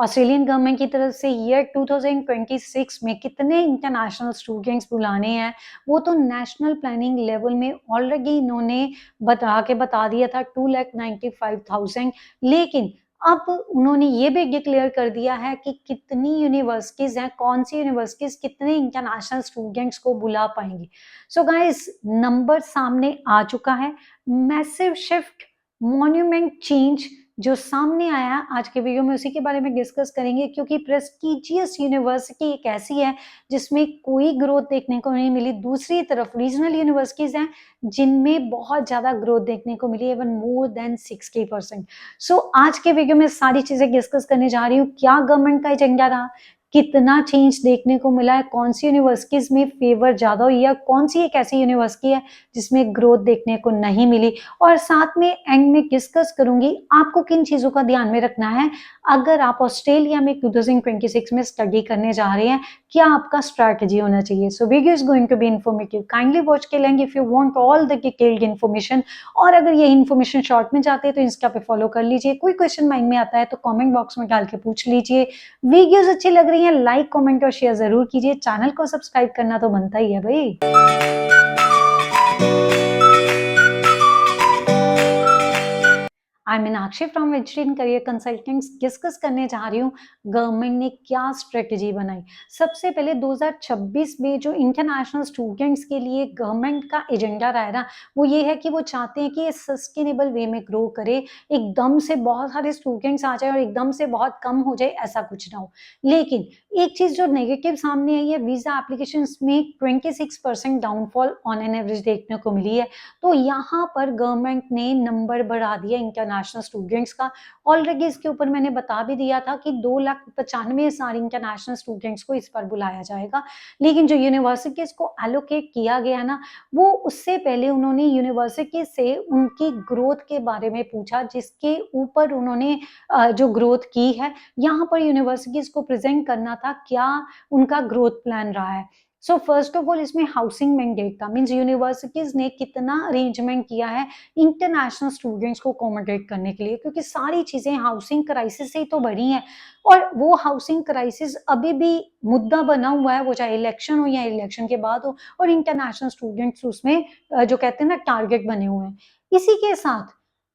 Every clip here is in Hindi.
ऑस्ट्रेलियन गवर्नमेंट की तरफ से ईयर 2026 में कितने इंटरनेशनल स्टूडेंट्स बुलाने हैं, वो तो नेशनल प्लानिंग लेवल में ऑलरेडी इन्होंने बता दिया था 2,95,000। लेकिन अब उन्होंने ये भी डिक्लेयर कर दिया है कि कितनी यूनिवर्सिटीज़ हैं, कौन सी यूनिवर्सिटीज़ कितने इंटरनेशनल स्टूडेंट्स को बुला पाएँगी। सो गाइस नंबर सामने आ चुका है, मैसिव शिफ्ट, मॉन्यूमेंट चेंज जो सामने आया आज के वीडियो में उसी के बारे में डिस्कस करेंगे, क्योंकि प्रेस्टिजियस यूनिवर्सिटी एक ऐसी है जिसमें कोई ग्रोथ देखने को नहीं मिली। दूसरी तरफ रीजनल यूनिवर्सिटीज़ हैं जिनमें बहुत ज़्यादा ग्रोथ देखने को मिली, इवन मोर देन 60%। सो आज के वीडियो में सारी चीज़ें डिस्कस करने जा रही हूँ। क्या गवर्नमेंट का एजेंडा रहा, कितना चेंज देखने को मिला है, कौन सी यूनिवर्सिटीज़ में फेवर ज़्यादा हुई है, कौन सी एक ऐसी यूनिवर्सिटी है जिसमें ग्रोथ देखने को नहीं मिली, और साथ में एंड में डिस्कस करूंगी आपको किन चीज़ों का ध्यान में रखना है अगर आप ऑस्ट्रेलिया में 2026 में स्टडी करने जा रहे हैं, क्या आपका स्ट्रैटेजी होना चाहिए। So video is going to be informative, kindly watch के लेंगे if you want all the detailed information. और अगर ये इन्फॉर्मेशन शॉर्ट में चाहते हैं तो इंस्टा पे फॉलो कर लीजिए। कोई क्वेश्चन माइंड में आता है तो कमेंट बॉक्स में डाल के पूछ लीजिए। वीडियोस अच्छी लग रही हैं, लाइक कमेंट और शेयर जरूर कीजिए। चैनल को सब्सक्राइब करना तो बनता ही है भाई। I Meenakshi from vegetarian career consultants. Discuss करने जा रही हूँ गवर्नमेंट ने क्या स्ट्रेटजी बनाई। सबसे पहले 2026 में जो इंटरनेशनल स्टूडेंट्स के लिए गवर्नमेंट का एजेंडा रहा है ना, वो ये है कि वो चाहते हैं कि ये सस्टेनेबल वे में ग्रो करे, एकदम से बहुत सारे स्टूडेंट्स आ जाए और एकदम से बहुत कम हो जाए, ऐसा कुछ ना हो। लेकिन एक चीज जो नेगेटिव सामने आई है, वीजा एप्लीकेशन में 26% डाउनफॉल ऑन एन एवरेज देखने को मिली है। तो यहाँ पर गवर्नमेंट ने नंबर बढ़ा दिया इंटरनेशनल स्टूडेंट्स का। ऑलरेडी इसके ऊपर मैंने बता भी दिया था कि 2,95,000 इंटरनेशनल स्टूडेंट्स को इस पर बुलाया जाएगा। लेकिन जो यूनिवर्सिटीज को एलोकेट किया गया ना, वो उससे पहले उन्होंने यूनिवर्सिटी से उनकी ग्रोथ के बारे में पूछा, जिसके ऊपर उन्होंने जो ग्रोथ की है, यहाँ पर यूनिवर्सिटीज को प्रेजेंट करना था क्या उनका ग्रोथ प्लान रहा है। सो फर्स्ट ऑफ ऑल इसमें हाउसिंग मैंडेट था, मीन्स यूनिवर्सिटीज ने कितना अरेंजमेंट किया है इंटरनेशनल स्टूडेंट्स को अकोमोडेट करने के लिए, क्योंकि सारी चीजें हाउसिंग क्राइसिस से ही तो बढ़ी हैं। और वो हाउसिंग क्राइसिस अभी भी मुद्दा बना हुआ है, वो चाहे इलेक्शन हो या इलेक्शन के बाद हो, और इंटरनेशनल स्टूडेंट्स उसमें जो कहते हैं ना टारगेट बने हुए हैं। इसी के साथ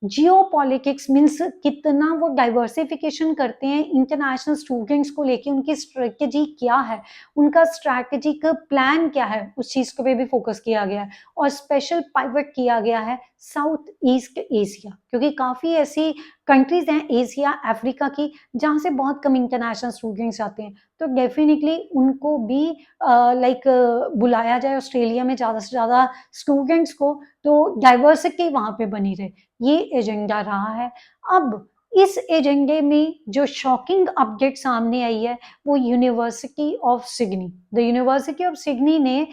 जियो पॉलिटिक्स मीन्स कितना वो डाइवर्सिफिकेशन करते हैं इंटरनेशनल स्टूडेंट्स को लेके, उनकी स्ट्रेटेजी क्या है, उनका स्ट्रैटेजिक प्लान क्या है, उस चीज को भी फोकस किया गया है। और स्पेशल पाइवट किया गया है साउथ ईस्ट एशिया, क्योंकि काफी ऐसी कंट्रीज हैं एशिया अफ्रीका की जहां से बहुत कम इंटरनेशनल स्टूडेंट्स आते हैं। तो डेफिनेटली उनको भी बुलाया जाए ऑस्ट्रेलिया में ज्यादा से ज्यादा स्टूडेंट्स को, तो डाइवर्सिटी वहां पे बनी रहे, ये एजेंडा रहा है। अब इस एजेंडे में जो शॉकिंग अपडेट सामने आई है, वो university of Sydney, the university of Sydney ने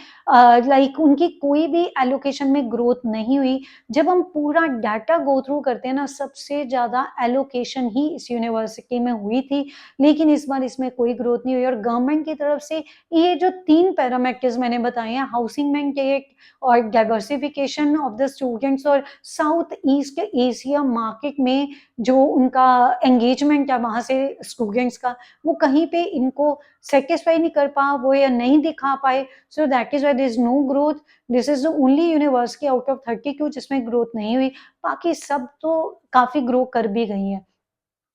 उनकी कोई भी एलोकेशन में ग्रोथ नहीं हुई। जब हम पूरा डाटा गो थ्रू करते हैं ना, सबसे ज्यादा एलोकेशन ही इस यूनिवर्सिटी में हुई थी, लेकिन इस बार इसमें कोई ग्रोथ नहीं हुई। और गवर्नमेंट की तरफ से ये जो 3 पैरामीटर्स मैंने बताए हैं, हाउसिंग मैंडेट और डाइवर्सिफिकेशन ऑफ द स्टूडेंट्स और साउथ ईस्ट एशिया मार्केट में जो उनका एंगेजमेंट है वहां से स्टूडेंट्स का, वो कहीं पे इनको सेटिस्फाई नहीं कर पा वो या नहीं दिखा पाए। So that is why there is no growth. This is the only university out of 32 जिसमें ग्रोथ नहीं हुई, बाकी सब तो काफी ग्रो कर भी गई है।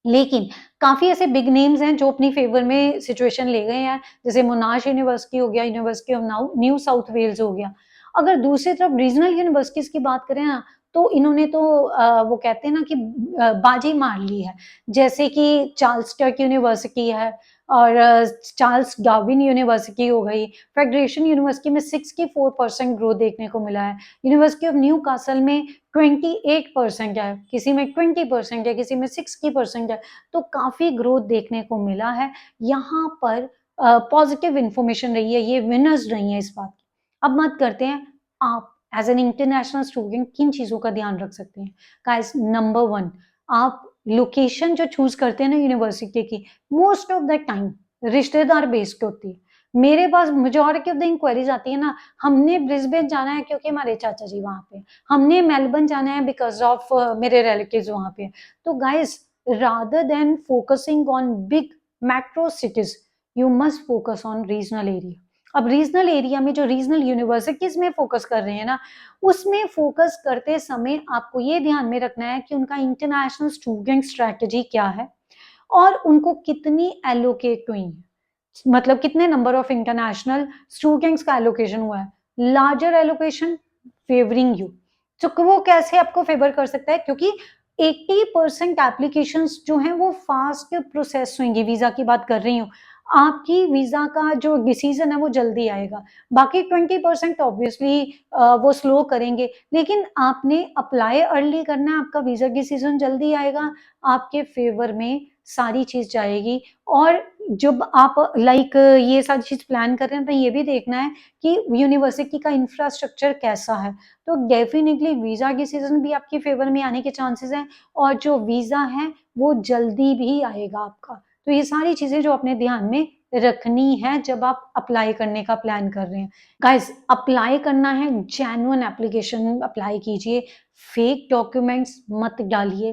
लेकिन काफी ऐसे बिग नेम्स हैं जो अपनी फेवर में सिचुएशन ले गए हैं, जैसे मोनाश यूनिवर्सिटी हो गया, university of New South Wales हो गया। अगर दूसरी तरफ रीजनल यूनिवर्सिटीज की बात करें ना, तो इन्होंने तो वो कहते हैं ना कि बाजी मार ली है। जैसे कि चार्ल्स टर्क यूनिवर्सिटी है, और चार्ल्स डार्विन यूनिवर्सिटी हो गई। फेडरेशन यूनिवर्सिटी में 64% ग्रोथ देखने को मिला है। यूनिवर्सिटी ऑफ न्यू कासल में 28% है, किसी में 20% है, किसी में 60% है। तो काफी ग्रोथ देखने को मिला है। यहाँ पर पॉजिटिव इंफॉर्मेशन रही है, ये विनर्स रही है इस बात की। अब बात करते हैं आप एज एन इंटरनेशनल स्टूडेंट किन चीजों का ध्यान रख सकते हैं। गाइस नंबर 1, आप लोकेशन जो चूज करते हैं ना यूनिवर्सिटी की, मोस्ट ऑफ द टाइम रिश्तेदार बेस्ड होती है। मेरे पास मेजोरिटी ऑफ द इंक्वायरीज आती है ना, हमने ब्रिस्बेन जाना है क्योंकि हमारे चाचा जी वहां पे, हमने मेलबर्न जाना है बिकॉज ऑफ मेरे रिलेटिव्स वहां पे। तो guys rather than focusing on big macro cities, you must focus on regional area. अब रीजनल एरिया में जो रीजनल यूनिवर्सिटीज में फोकस कर रहे हैं ना, उसमें फोकस करते समय आपको ये ध्यान में रखना है कि उनका इंटरनेशनल स्टूडेंट स्ट्रैटेजी क्या है और उनको कितनी एलोकेट हुई है, मतलब कितने नंबर ऑफ इंटरनेशनल स्टूडेंट्स का एलोकेशन हुआ है। लार्जर एलोकेशन फेवरिंग यू, तो वो कैसे आपको फेवर कर सकता है, क्योंकि 80% एप्लीकेशंस जो हैं वो फास्ट प्रोसेस होंगी। वीजा की बात कर रही हूँ, आपकी वीजा का जो डिसीजन है वो जल्दी आएगा। बाकी 20% ऑब्वियसली वो स्लो करेंगे, लेकिन आपने अप्लाई अर्ली करना है, आपका वीजा डिसीजन जल्दी आएगा, आपके फेवर में सारी चीज जाएगी। और जब आप ये सारी चीज प्लान कर रहे हैं तो ये भी देखना है कि यूनिवर्सिटी का इंफ्रास्ट्रक्चर कैसा है। तो डेफिनेटली वीजा डिसीजन भी आपके फेवर में आने के चांसेस हैं, और जो वीजा है वो जल्दी भी आएगा आपका। तो ये सारी चीजें जो अपने ध्यान में रखनी है जब आप अप्लाई करने का प्लान कर रहे हैं। गाइस, अप्लाई करना है, जेन्युइन एप्लीकेशन अप्लाई कीजिए, फेक डॉक्यूमेंट्स मत डालिए।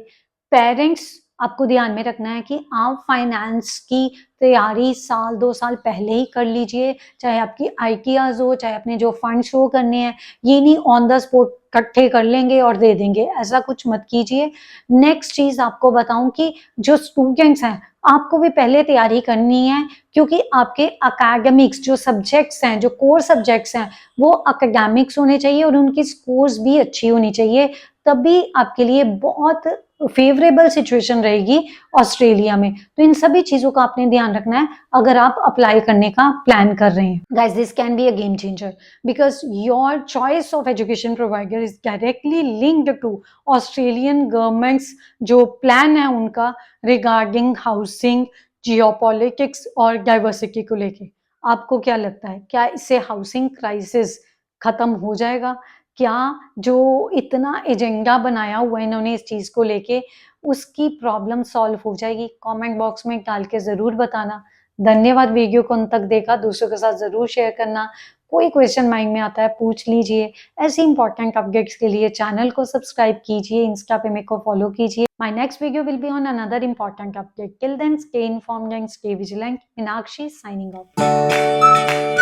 पेरेंट्स, आपको ध्यान में रखना है कि आप फाइनेंस की तैयारी साल 2 साल पहले ही कर लीजिए, चाहे आपकी आईटीआर्स हो, चाहे अपने जो फंड शो करने हैं, ये नहीं ऑन द स्पॉट इकट्ठे कर लेंगे और दे देंगे, ऐसा कुछ मत कीजिए। नेक्स्ट चीज आपको बताऊं कि जो स्टूडेंट्स हैं, आपको भी पहले तैयारी करनी है, क्योंकि आपके एकेडमिक्स जो सब्जेक्ट्स हैं, जो कोर सब्जेक्ट्स हैं, वो एकेडमिक्स होने चाहिए और उनकी स्कोर्स भी अच्छी होनी चाहिए, तभी आपके लिए बहुत फेवरेबल सिचुएशन रहेगी ऑस्ट्रेलिया में। तो इन सभी चीजों का आपने ध्यान रखना है अगर आप अप्लाई करने का प्लान कर रहे हैं। Guys, this can be a game changer because your choice of education provider is directly linked to Australian governments जो प्लान है उनका रिगार्डिंग हाउसिंग, जियोपॉलिटिक्स और डाइवर्सिटी को लेके। आपको क्या लगता है, क्या इससे हाउसिंग क्राइसिस खत्म हो जाएगा? क्या जो इतना एजेंडा बनाया हुआ है इन्होंने इस चीज को लेके, उसकी प्रॉब्लम सॉल्व हो जाएगी? कमेंट बॉक्स में डाल के जरूर बताना। धन्यवाद वीडियो को अंत तक देखा, दूसरों के साथ जरूर शेयर करना। कोई क्वेश्चन माइंड में आता है पूछ लीजिए। ऐसी इंपॉर्टेंट अपडेट्स के लिए चैनल को सब्सक्राइब कीजिए, इंस्टा पे मेरे को फॉलो कीजिए। My next video will be on another important update. Till then stay informed and stay vigilant. Meenakshi signing of.